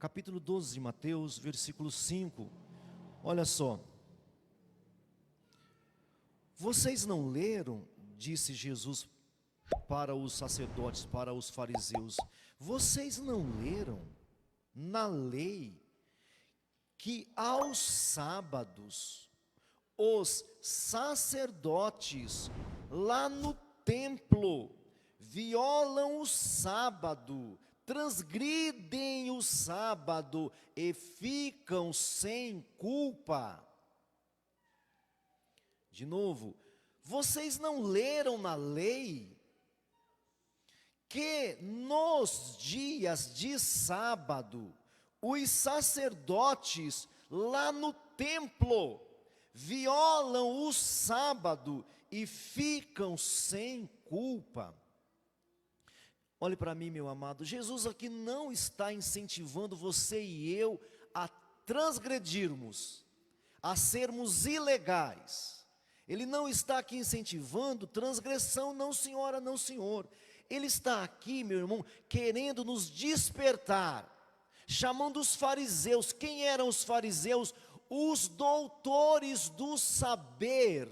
capítulo 12 de Mateus, versículo 5. Olha só. Vocês não leram, disse Jesus para os sacerdotes, para os fariseus, vocês não leram na lei que aos sábados os sacerdotes lá no templo violam o sábado, transgridem o sábado e ficam sem culpa? De novo, vocês não leram na lei que nos dias de sábado os sacerdotes lá no templo violam o sábado e ficam sem culpa? Olhe para mim, meu amado, Jesus aqui não está incentivando você e eu a transgredirmos, a sermos ilegais. Ele não está aqui incentivando transgressão, não senhora, não senhor. Ele está aqui, meu irmão, querendo nos despertar, chamando os fariseus. Quem eram os fariseus? Os doutores do saber,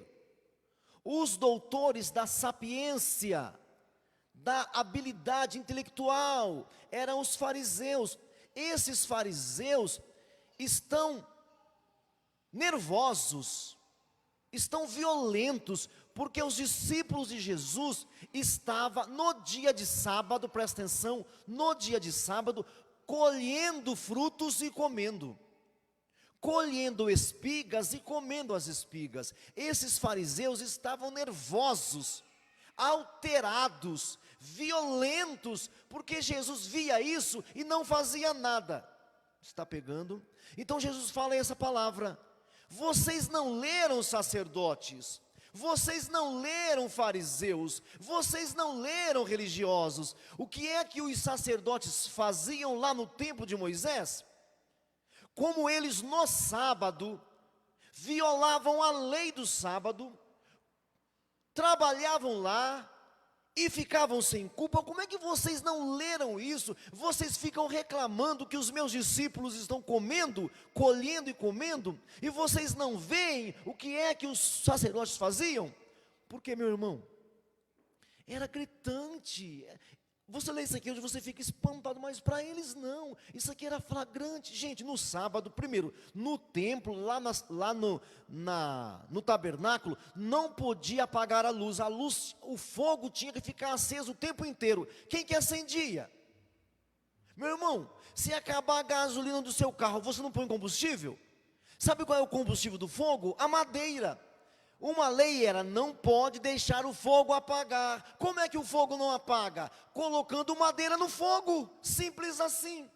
os doutores da sapiência, da habilidade intelectual, eram os fariseus. Esses fariseus estão nervosos, estão violentos, porque os discípulos de Jesus estavam no dia de sábado, presta atenção, no dia de sábado, colhendo frutos e comendo, colhendo espigas e comendo as espigas. Esses fariseus estavam nervosos, alterados, violentos, porque Jesus via isso e não fazia nada. Está pegando? Então Jesus fala essa palavra: vocês não leram, sacerdotes, vocês não leram, fariseus, vocês não leram, religiosos. O que é que os sacerdotes faziam lá no tempo de Moisés? Como eles no sábado violavam a lei do sábado, trabalhavam lá e ficavam sem culpa. Como é que vocês não leram isso? Vocês ficam reclamando que os meus discípulos estão comendo, colhendo e comendo, e vocês não veem o que é que os sacerdotes faziam? Porque, meu irmão, era gritante. Você lê isso aqui hoje, você fica espantado, mas para eles não, isso aqui era flagrante. Gente, no sábado, primeiro, no templo, no tabernáculo, não podia apagar a luz, o fogo tinha que ficar aceso o tempo inteiro. Quem que acendia? Meu irmão, se acabar a gasolina do seu carro, você não põe combustível? Sabe qual é o combustível do fogo? A madeira. Uma lei era: não pode deixar o fogo apagar. Como é que o fogo não apaga? Colocando madeira no fogo, simples assim.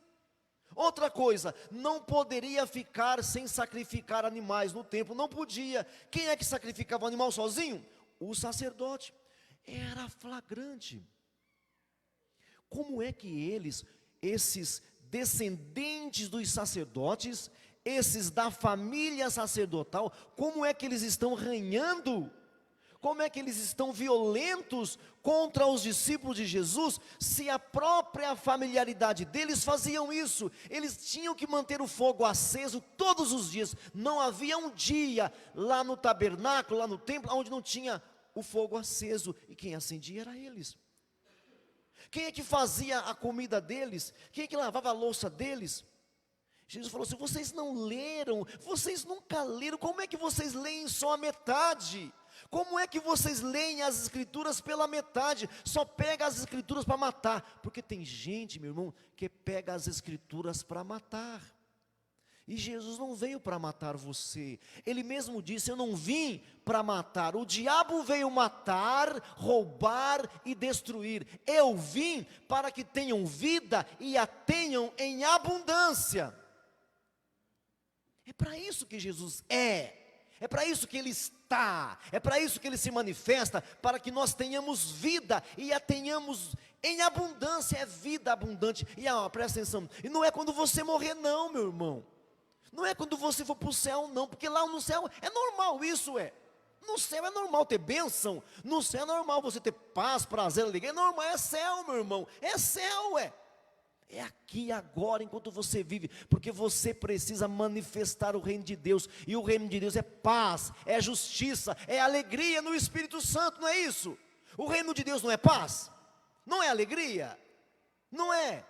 Outra coisa, não poderia ficar sem sacrificar animais no templo, não podia. Quem é que sacrificava o animal sozinho? O sacerdote. Era flagrante. Como é que eles, esses descendentes dos sacerdotes, esses da família sacerdotal, como é que eles estão ranhando? Como é que eles estão violentos contra os discípulos de Jesus, se a própria familiaridade deles faziam isso? Eles tinham que manter o fogo aceso todos os dias. Não havia um dia lá no tabernáculo, lá no templo, onde não tinha o fogo aceso, e quem acendia era eles. Quem é que fazia a comida deles? Quem é que lavava a louça deles? Jesus falou assim: vocês não leram, vocês nunca leram. Como é que vocês leem só a metade? Como é que vocês leem as escrituras pela metade? Só pega as escrituras para matar. Porque tem gente, meu irmão, que pega as escrituras para matar. E Jesus não veio para matar você. Ele mesmo disse: eu não vim para matar. O diabo veio matar, roubar e destruir. Eu vim para que tenham vida e a tenham em abundância. É para isso que Jesus é para isso que Ele está, é para isso que Ele se manifesta, para que nós tenhamos vida e a tenhamos em abundância. É vida abundante. E presta atenção, e não é quando você morrer não, meu irmão, não é quando você for para o céu não, porque lá no céu é normal isso, no céu é normal ter bênção, no céu é normal você ter paz, prazer, alegria, é normal, é céu, meu irmão, é céu, É aqui agora, enquanto você vive, porque você precisa manifestar o reino de Deus, e o reino de Deus é paz, é justiça, é alegria no Espírito Santo, não é isso? O reino de Deus não é paz? Não é alegria? Não é?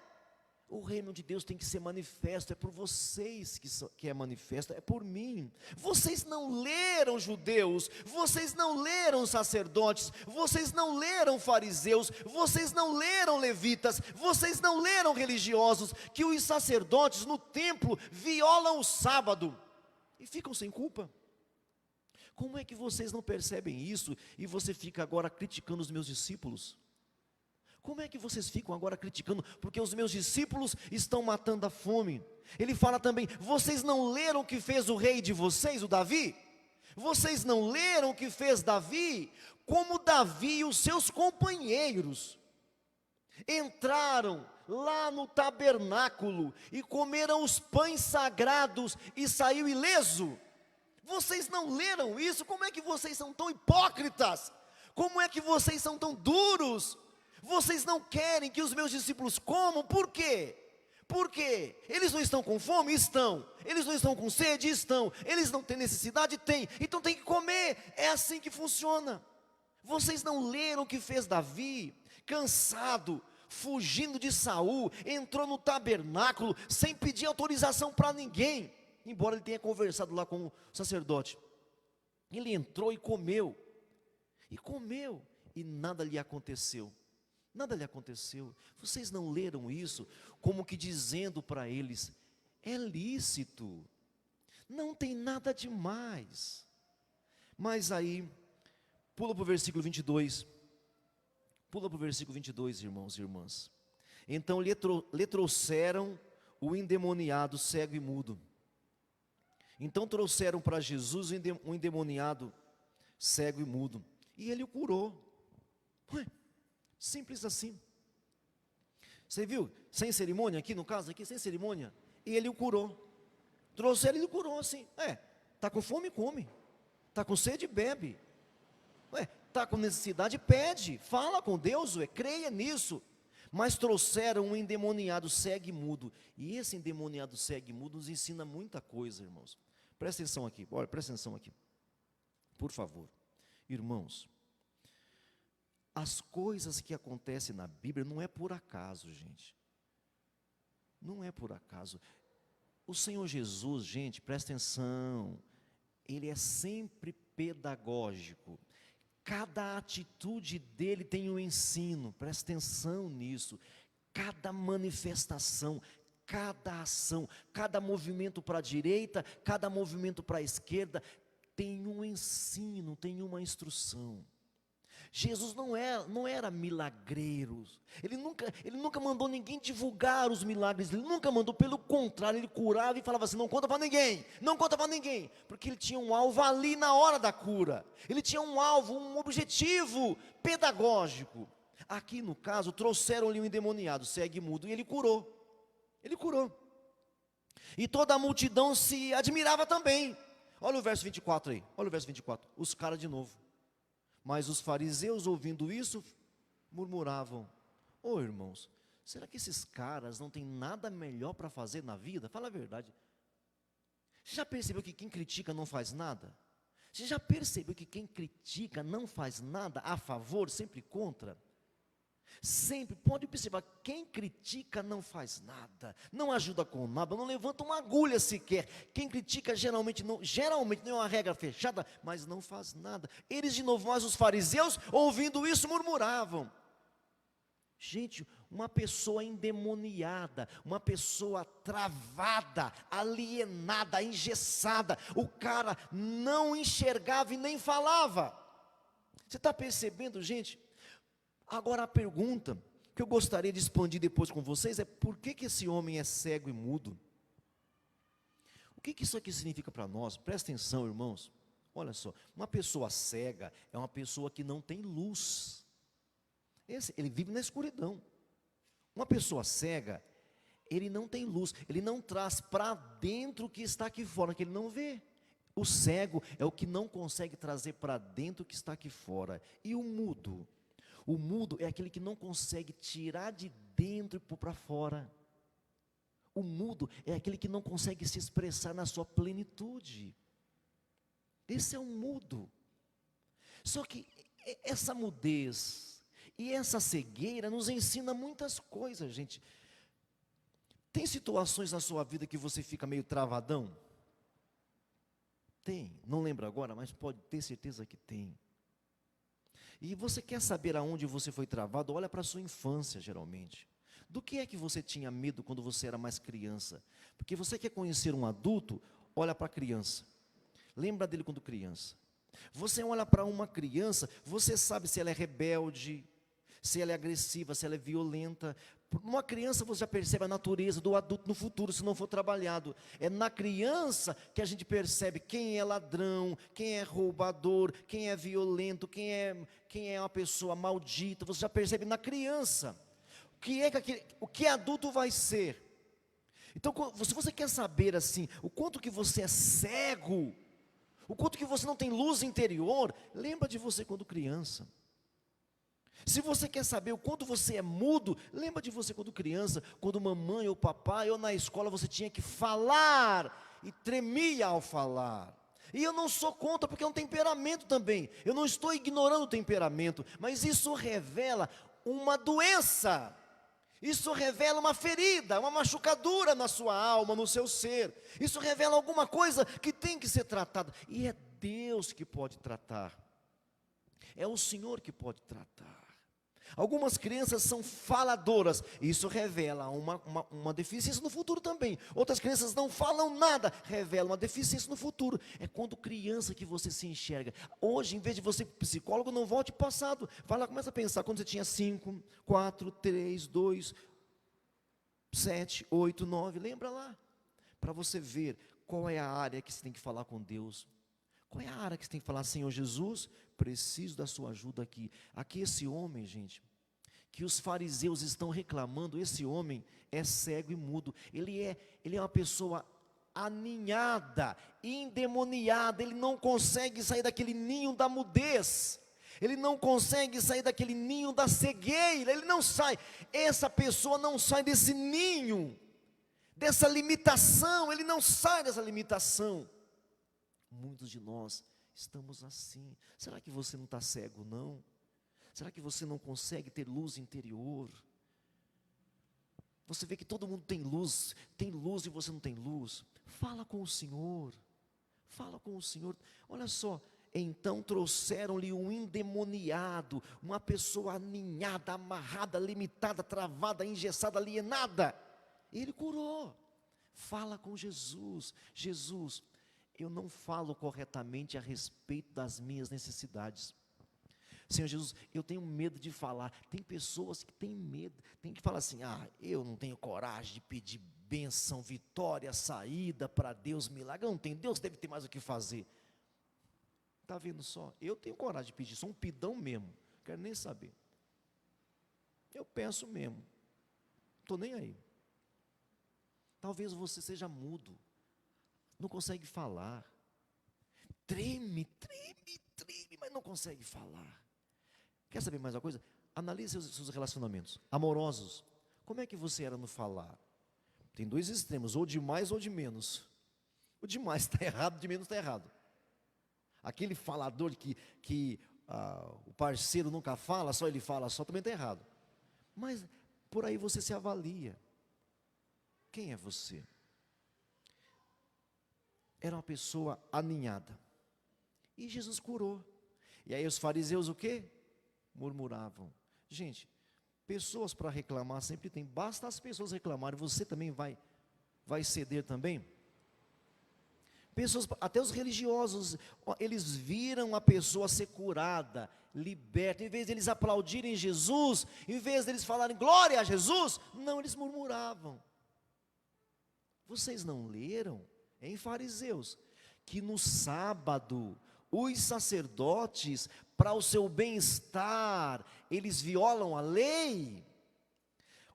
O reino de Deus tem que ser manifesto, é por vocês que é manifesto, é por mim. Vocês não leram judeus, vocês não leram sacerdotes, vocês não leram fariseus, vocês não leram levitas, vocês não leram religiosos, que os sacerdotes no templo violam o sábado e ficam sem culpa. Como é que vocês não percebem isso e você fica agora criticando os meus discípulos? Como é que vocês ficam agora criticando? Porque os meus discípulos estão matando a fome. Ele fala também, vocês não leram o que fez o rei de vocês, o Davi? Vocês não leram o que fez Davi? Como Davi e os seus companheiros entraram lá no tabernáculo e comeram os pães sagrados e saiu ileso. Vocês não leram isso? Como é que vocês são tão hipócritas? Como é que vocês são tão duros? Vocês não querem que os meus discípulos comam, por quê? Porque eles não estão com fome? Estão. Eles não estão com sede? Estão. Eles não têm necessidade? Têm. Então tem que comer. É assim que funciona. Vocês não leram o que fez Davi? Cansado, fugindo de Saul, entrou no tabernáculo sem pedir autorização para ninguém, embora ele tenha conversado lá com o sacerdote. Ele entrou e comeu, e nada lhe aconteceu. Nada lhe aconteceu. Vocês não leram isso? Como que dizendo para eles, é lícito, não tem nada demais. Mas aí, pula para o versículo 22. Pula para o versículo 22, irmãos e irmãs. Então lhe trouxeram o endemoniado cego e mudo. Então trouxeram para Jesus um endemoniado cego e mudo. E ele o curou. Ué, simples assim. Você viu? Sem cerimônia aqui, no caso aqui, sem cerimônia. E ele o curou. Trouxeram e ele o curou assim. Está com fome, come. Está com sede, bebe. Está com necessidade, pede. Fala com Deus, creia nisso. Mas trouxeram um endemoniado cego e mudo. E esse endemoniado cego e mudo nos ensina muita coisa, irmãos. Presta atenção aqui, olha, presta atenção aqui. Por favor. Irmãos, as coisas que acontecem na Bíblia não é por acaso, gente. Não é por acaso. O Senhor Jesus, gente, presta atenção, Ele é sempre pedagógico. Cada atitude dele tem um ensino, presta atenção nisso. Cada manifestação, cada ação, cada movimento para a direita, cada movimento para a esquerda, tem um ensino, tem uma instrução. Jesus não era milagreiro, ele nunca mandou ninguém divulgar os milagres, ele nunca mandou, pelo contrário, ele curava e falava assim, não conta para ninguém, não conta para ninguém, porque ele tinha um alvo ali na hora da cura, ele tinha um alvo, um objetivo pedagógico. Aqui no caso, trouxeram-lhe um endemoniado, cego e mudo, e ele curou, e toda a multidão se admirava também. Olha o verso 24 aí, olha o verso 24, os caras de novo. Mas os fariseus, ouvindo isso, murmuravam, irmãos, será que esses caras não têm nada melhor para fazer na vida? Fala a verdade. Você já percebeu que quem critica não faz nada? Você já percebeu que quem critica não faz nada a favor, sempre contra? Sempre, pode observar, quem critica não faz nada, não ajuda com nada, não levanta uma agulha sequer. Quem critica geralmente não é uma regra fechada, mas não faz nada. Eles de novo, mas os fariseus, ouvindo isso, murmuravam. Gente, uma pessoa endemoniada, uma pessoa travada, alienada, engessada, o cara não enxergava e nem falava. Você está percebendo, gente? Agora a pergunta que eu gostaria de expandir depois com vocês é: por que esse homem é cego e mudo? O que isso aqui significa para nós? Presta atenção, irmãos. Olha só, uma pessoa cega é uma pessoa que não tem luz. Ele vive na escuridão. Uma pessoa cega, ele não tem luz, ele não traz para dentro o que está aqui fora, que ele não vê. O cego é o que não consegue trazer para dentro o que está aqui fora. E o mudo? O mudo é aquele que não consegue tirar de dentro e pôr para fora. O mudo é aquele que não consegue se expressar na sua plenitude. Esse é o mudo. Só que essa mudez e essa cegueira nos ensina muitas coisas, gente. Tem situações na sua vida que você fica meio travadão? Tem, não lembro agora, mas pode ter certeza que tem. E você quer saber aonde você foi travado? Olha para a sua infância, geralmente. Do que é que você tinha medo quando você era mais criança? Porque você quer conhecer um adulto, olha para a criança. Lembra dele quando criança. Você olha para uma criança, você sabe se ela é rebelde, se ela é agressiva, se ela é violenta. Uma criança você já percebe a natureza do adulto no futuro, se não for trabalhado. É na criança que a gente percebe quem é ladrão, quem é roubador, quem é violento, quem é uma pessoa maldita. Você já percebe na criança o que adulto vai ser. Então, se você quer saber assim, o quanto que você é cego, o quanto que você não tem luz interior, lembra de você quando criança. Se você quer saber o quanto você é mudo, lembra de você quando criança, quando mamãe ou papai ou na escola você tinha que falar e tremia ao falar. E eu não sou contra, porque é um temperamento também. Eu não estou ignorando o temperamento, mas isso revela uma doença. Isso revela uma ferida, uma machucadura na sua alma, no seu ser. Isso revela alguma coisa que tem que ser tratada. E é Deus que pode tratar. É o Senhor que pode tratar. Algumas crianças são faladoras, isso revela uma deficiência no futuro também. Outras crianças não falam nada, revela uma deficiência no futuro. É quando criança que você se enxerga. Hoje, em vez de você ser psicólogo, não volte para o passado. Vai lá, começa a pensar, quando você tinha 5, 4, 3, 2, 7, 8, 9, lembra lá. Para você ver qual é a área que você tem que falar com Deus. Qual é a área que você tem que falar, Senhor Jesus, preciso da sua ajuda aqui. Aqui esse homem, gente, que os fariseus estão reclamando, esse homem é cego e mudo. Ele é uma pessoa aninhada, endemoniada, ele não consegue sair daquele ninho da mudez. Ele não consegue sair daquele ninho da cegueira, ele não sai. Essa pessoa não sai desse ninho, dessa limitação, ele não sai dessa limitação. Muitos de nós estamos assim. Será que você não está cego, não? Será que você não consegue ter luz interior? Você vê que todo mundo tem luz e você não tem luz. Fala com o Senhor, fala com o Senhor. Olha só, então trouxeram-lhe um endemoniado, uma pessoa aninhada, amarrada, limitada, travada, engessada, alienada. Ele curou. Fala com Jesus. Jesus, eu não falo corretamente a respeito das minhas necessidades. Senhor Jesus, eu tenho medo de falar. Tem pessoas que têm medo, tem que falar assim, eu não tenho coragem de pedir bênção, vitória, saída para Deus, milagre. Eu não tenho, Deus deve ter mais o que fazer. Está vendo só? Eu tenho coragem de pedir, sou um pidão mesmo, não quero nem saber. Eu peço mesmo, não estou nem aí. Talvez você seja mudo, não consegue falar, treme, mas não consegue falar. Quer saber mais uma coisa? Analise seus relacionamentos amorosos. Como é que você era no falar? Tem dois extremos, ou de mais ou de menos. O de mais está errado, o de menos está errado. Aquele falador que o parceiro nunca fala, só ele fala, só também está errado. Mas por aí você se avalia. Quem é você? Era uma pessoa aninhada. E Jesus curou. E aí os fariseus o quê? Murmuravam. Gente, pessoas para reclamar sempre tem. Basta as pessoas reclamarem, você também vai ceder também? Pessoas, até os religiosos, eles viram a pessoa ser curada, liberta. Em vez de eles aplaudirem Jesus, em vez de eles falarem glória a Jesus, não, eles murmuravam. Vocês não leram? Em Fariseus, que no sábado, os sacerdotes, para o seu bem-estar, eles violam a lei.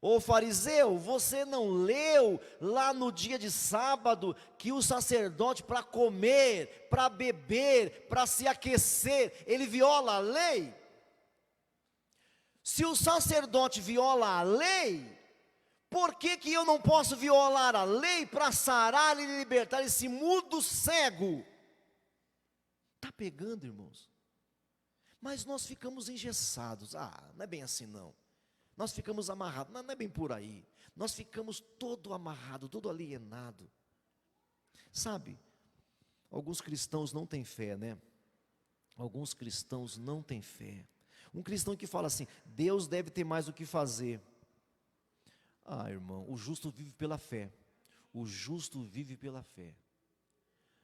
Ô fariseu, você não leu lá no dia de sábado, que o sacerdote para comer, para beber, para se aquecer, ele viola a lei? Se o sacerdote viola a lei, Por que que eu não posso violar a lei para sarar e libertar esse mudo cego? Está pegando, irmãos? Mas nós ficamos engessados. Não é bem assim não. Nós ficamos amarrados. Não é bem por aí. Nós ficamos todo amarrado, todo alienado. Sabe, alguns cristãos não têm fé, né? Alguns cristãos não têm fé. Um cristão que fala assim, Deus deve ter mais o que fazer. Irmão, o justo vive pela fé. O justo vive pela fé.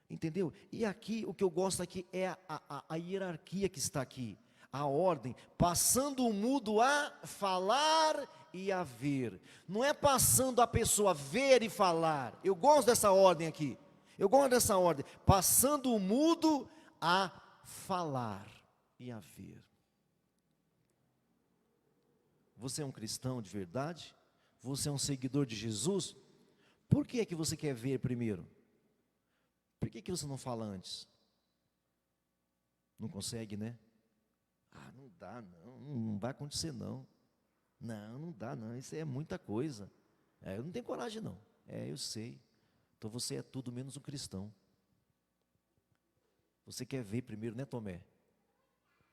Entendeu? E aqui, o que eu gosto aqui é a hierarquia que está aqui. A ordem, passando o mudo a falar e a ver. Não é passando a pessoa a ver e falar. Eu gosto dessa ordem aqui. Eu gosto dessa ordem. Passando o mudo a falar e a ver. Você é um cristão de verdade? Você é um seguidor de Jesus? Por que é que você quer ver primeiro? Por que você não fala antes? Não consegue, né? Não dá não, não vai acontecer não. Não dá não, isso é muita coisa. Eu não tenho coragem não. Eu sei. Então você é tudo menos um cristão. Você quer ver primeiro, né, Tomé?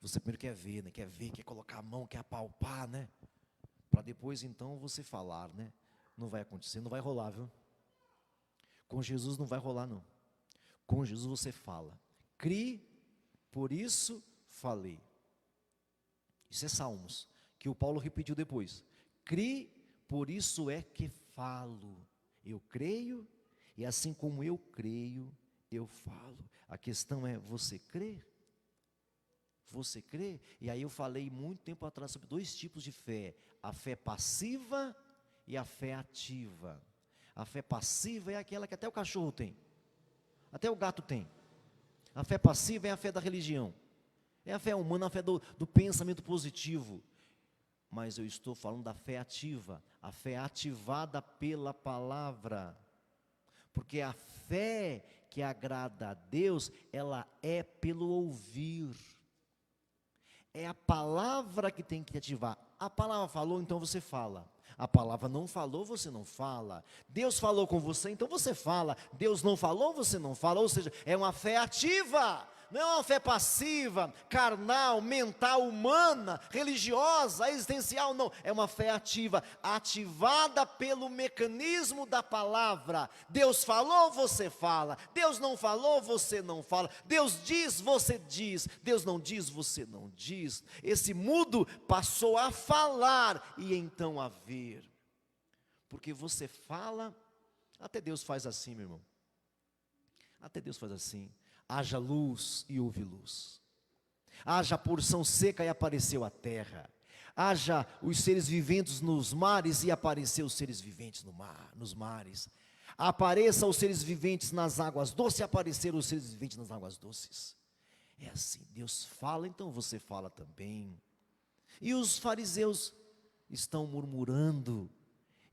Você primeiro quer ver, né? Quer ver, quer colocar a mão, quer apalpar, né? Para depois então você falar, né? Não vai acontecer, não vai rolar, viu? Com Jesus não vai rolar não. Com Jesus você fala. Crie, por isso falei. Isso é Salmos, que o Paulo repetiu depois. Crie, por isso é que falo. Eu creio, e assim como eu creio, eu falo. A questão é, você crê? Você crê? E aí eu falei muito tempo atrás sobre dois tipos de fé. A fé passiva e a fé ativa. A fé passiva é aquela que até o cachorro tem. Até o gato tem. A fé passiva é a fé da religião. É a fé humana, a fé do pensamento positivo. Mas eu estou falando da fé ativa. A fé ativada pela palavra. Porque a fé que agrada a Deus, ela é pelo ouvir. É a palavra que tem que ativar. A palavra falou, então você fala. A palavra não falou, você não fala. Deus falou com você, então você fala. Deus não falou, você não fala. Ou seja, é uma fé ativa. Não é uma fé passiva, carnal, mental, humana, religiosa, existencial, não. É uma fé ativa, ativada pelo mecanismo da palavra. Deus falou, você fala. Deus não falou, você não fala. Deus diz, você diz. Deus não diz, você não diz. Esse mudo passou a falar e então a ver. Porque você fala, até Deus faz assim, meu irmão. Até Deus faz assim. Haja luz e houve luz. Haja porção seca e apareceu a terra. Haja os seres viventes nos mares e apareceu os seres viventes nos mares. Apareça os seres viventes nas águas doces e apareceram os seres viventes nas águas doces. É assim, Deus fala, então você fala também. E os fariseus estão murmurando.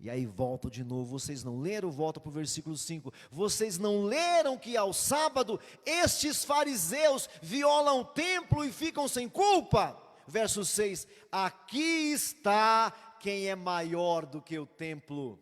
E aí volto de novo, vocês não leram? Volta para o versículo 5. Vocês não leram que ao sábado estes fariseus violam o templo e ficam sem culpa? Verso 6, aqui está quem é maior do que o templo.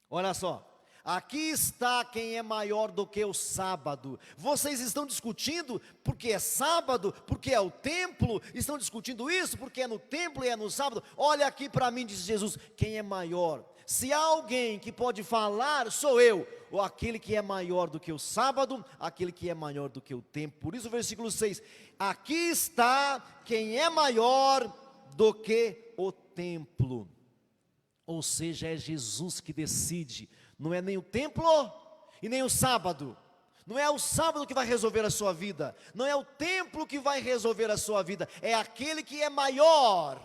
Olha só. Aqui está quem é maior do que o sábado. Vocês estão discutindo porque é sábado, porque é o templo. Estão discutindo isso porque é no templo e é no sábado. Olha aqui para mim, diz Jesus, quem é maior? Se há alguém que pode falar, sou eu. Ou aquele que é maior do que o sábado, aquele que é maior do que o templo. Por isso o versículo 6, aqui está quem é maior do que o templo. Ou seja, é Jesus que decide. Não é nem o templo e nem o sábado. Não é o sábado que vai resolver a sua vida. Não é o templo que vai resolver a sua vida. É aquele que é maior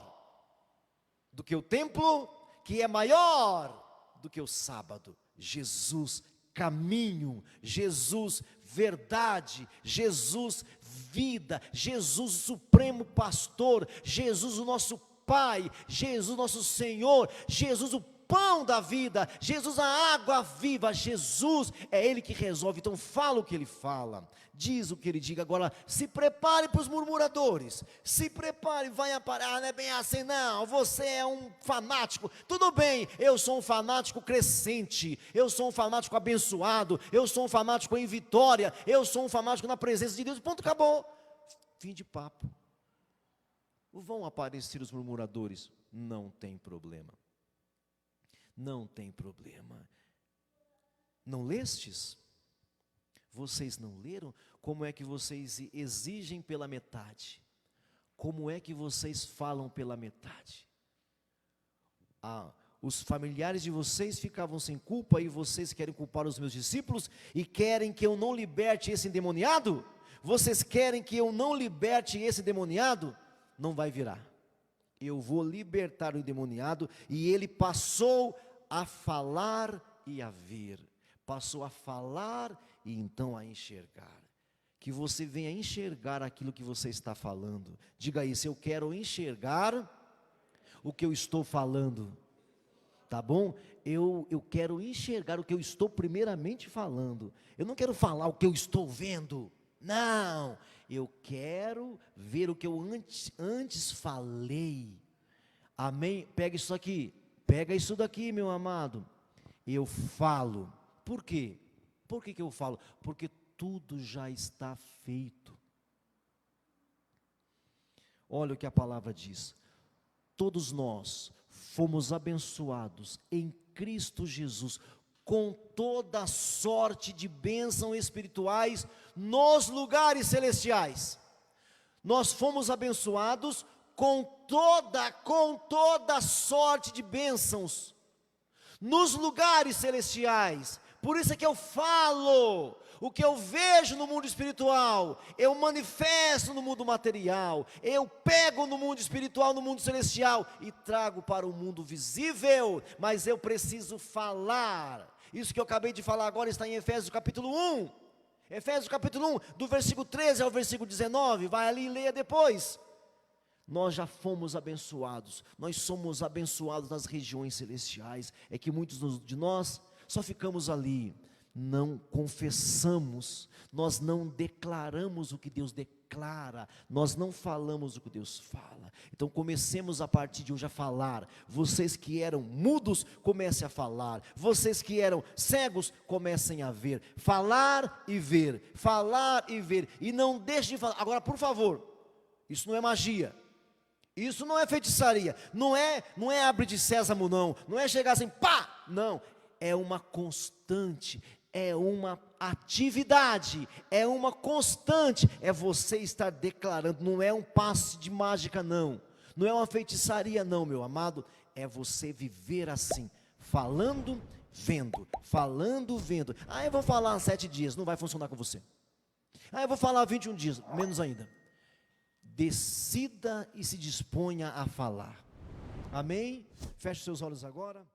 do que o templo, que é maior do que o sábado. Jesus, caminho. Jesus, verdade. Jesus, vida. Jesus, o supremo pastor. Jesus, o nosso Pai. Jesus, nosso Senhor. Jesus, o pão da vida, Jesus a água viva, Jesus é Ele que resolve. Então fala o que Ele fala, diz o que Ele diga. Agora se prepare para os murmuradores, se prepare, vai aparar, não é bem assim não, você é um fanático. Tudo bem, eu sou um fanático crescente, eu sou um fanático abençoado, eu sou um fanático em vitória, eu sou um fanático na presença de Deus, ponto, acabou, fim de papo. Vão aparecer os murmuradores, não tem problema. Não tem problema. Não lestes? Vocês não leram? Como é que vocês exigem pela metade? Como é que vocês falam pela metade? Os familiares de vocês ficavam sem culpa e vocês querem culpar os meus discípulos e querem que eu não liberte esse endemoniado? Vocês querem que eu não liberte esse endemoniado? Não vai virar. Eu vou libertar o endemoniado. E ele passou a falar e a ver, passou a falar e então a enxergar. Que você venha enxergar aquilo que você está falando. Diga isso, eu quero enxergar o que eu estou falando, tá bom? Eu quero enxergar o que eu estou primeiramente falando. Eu não quero falar o que eu estou vendo, não, eu quero ver o que eu antes falei. Amém? Pega isso aqui. Pega isso daqui, meu amado. Eu falo. Por quê? Por que eu falo? Porque tudo já está feito. Olha o que a palavra diz. Todos nós fomos abençoados em Cristo Jesus com toda sorte de bênçãos espirituais nos lugares celestiais. Nós fomos abençoados com toda sorte de bênçãos nos lugares celestiais. Por isso é que eu falo, o que eu vejo no mundo espiritual, eu manifesto no mundo material, eu pego no mundo espiritual, no mundo celestial e trago para o mundo visível, mas eu preciso falar. Isso que eu acabei de falar agora está em Efésios capítulo 1, Efésios capítulo 1, do versículo 13 ao versículo 19, vai ali e leia depois. Nós já fomos abençoados, nós somos abençoados nas regiões celestiais. É que muitos de nós só ficamos ali, não confessamos, nós não declaramos o que Deus declara, nós não falamos o que Deus fala. Então comecemos a partir de hoje a falar. Vocês que eram mudos, comecem a falar. Vocês que eram cegos, comecem a ver. Falar e ver, falar e ver, e não deixem de falar. Agora, por favor, isso não é magia. Isso não é feitiçaria, não é abre de sésamo não é chegar assim, pá, não, é uma constante, é uma atividade, é uma constante, é você estar declarando, não é um passe de mágica não é uma feitiçaria não, meu amado, é você viver assim, falando, vendo, eu vou falar 7 dias, não vai funcionar com você, eu vou falar 21 dias, menos ainda. Decida e se disponha a falar. Amém? Feche seus olhos agora.